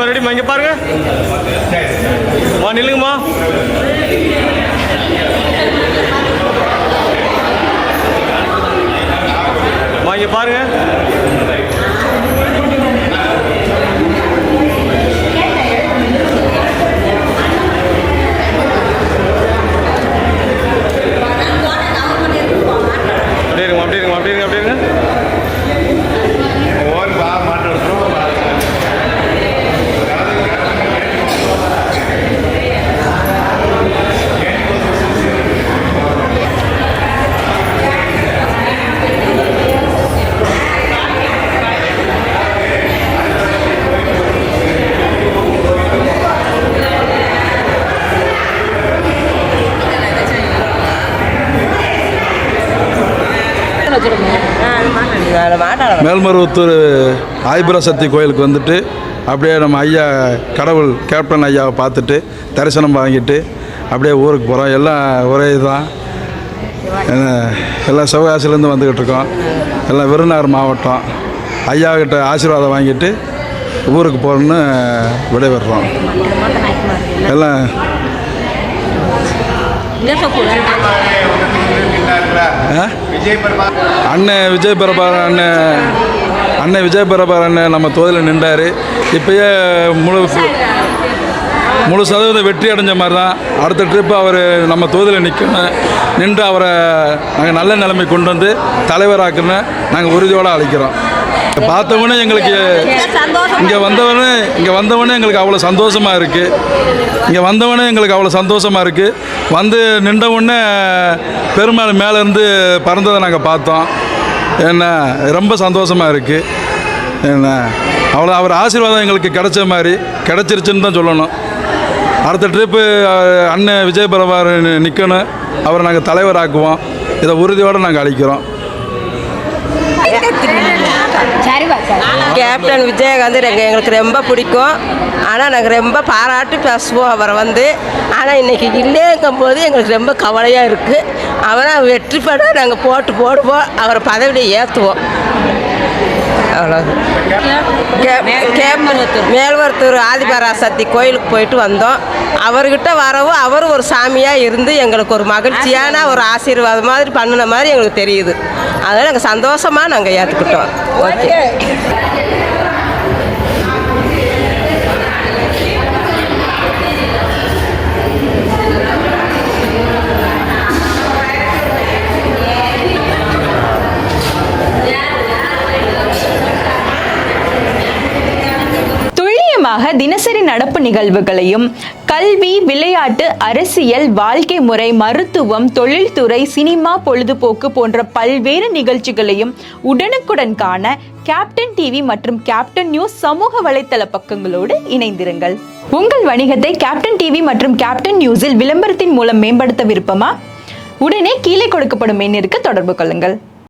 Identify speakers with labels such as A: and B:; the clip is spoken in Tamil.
A: ரெடிமா இங்கே பாருங்க. நில்லுங்கம்மா. இங்கே பாருங்க.
B: மேல்மருவத்தூர் ஆதிபராசக்தி கோயிலுக்கு வந்துட்டு அப்படியே நம்ம ஐயா கடவுள் கேப்டன் ஐயாவை பார்த்துட்டு தரிசனம் வாங்கிட்டு அப்படியே ஊருக்கு போகிறோம். எல்லாம் ஒரே இதுதான். எல்லாம் சிவகாசிலேருந்து வந்துக்கிட்டு இருக்கோம். எல்லாம் விருதுநகர் மாவட்டம். ஐயாக்கிட்ட ஆசீர்வாதம் வாங்கிட்டு ஊருக்கு போகிறோன்னு விடைபெறுறோம். எல்லாம் அண்ணன் விஜய் பிரபாகர் அண்ணன் நம்ம தொகுதியில் நின்றார். இப்போயே முழு சதவீதம் வெற்றி அடைஞ்ச மாதிரி தான். அடுத்த ட்ரிப்பு அவர் நம்ம தொகுதியில் நின்று அவரை நாங்கள் நல்ல நிலைமை கொண்டு வந்து தலைவராக்குன்னு நாங்கள் உறுதியோடு அழைக்கிறோம். பார்த்தவொடனே எங்களுக்கு இங்கே வந்தவொடனே எங்களுக்கு அவ்வளோ சந்தோஷமாக இருக்குது. வந்து நின்றவுடனே பெருமாள் மேலேருந்து பறந்ததை நாங்கள் பார்த்தோம். என்ன ரொம்ப சந்தோஷமாக இருக்குது. என்ன அவ்வளோ அவர் ஆசீர்வாதம் எங்களுக்கு கிடச்சிருச்சுன்னு தான் சொல்லணும். அடுத்த ட்ரிப்பு அண்ணன் விஜய் பிரபாகர் நிற்கணும். அவரை நாங்கள் தலைவராக்குவோம். இதை உறுதியோடு நாங்கள் அளிக்கிறோம்.
C: கேப்டன் விஜயகாந்த் எங்களுக்கு ரொம்ப பிடிக்கும். ஆனால் நாங்கள் ரொம்ப பாராட்டி பேசுவோம் அவரை வந்து. ஆனால் இன்றைக்கி இல்லைங்கும் போது எங்களுக்கு ரொம்ப கவலையாக இருக்குது. அவரை வெற்றி பெற நாங்கள் போடுவோம். அவரை பதவியில் ஏற்றுவோம். அவ்வளோ. மேல்மருவத்தூர் ஆதிபராசக்தி கோயிலுக்கு போயிட்டு வந்தோம். அவர்கிட்ட வரவும் அவரும் ஒரு சாமியாக இருந்து எங்களுக்கு ஒரு மகிழ்ச்சியான ஒரு ஆசீர்வாதம் மாதிரி பண்ணின மாதிரி எங்களுக்கு தெரியுது. அதனால் நாங்கள் சந்தோஷமாக நாங்கள் ஏற்றுக்கிட்டோம். ஓகே.
D: தினசரி நடப்பு நிகழ்வுகளையும் கல்வி, விளையாட்டு, அரசியல், வாழ்க்கை முறை, மருத்துவம், தொழில்துறை, சினிமா, பொழுதுபோக்கு போன்ற பல்வேறு நிகழ்ச்சிகளையும் உடனுக்குடன் காண கேப்டன் டிவி மற்றும் கேப்டன் நியூஸ் சமூக வலைத்தள பக்கங்களோடு இணைந்திருங்கள். உங்கள் வணிகத்தை கேப்டன் டிவி மற்றும் கேப்டன் நியூஸில் விளம்பரத்தின் மூலம் மேம்படுத்த விருப்பமா? உடனே கீழே கொடுக்கப்படும் எண்ணிற்கு தொடர்பு கொள்ளுங்கள்.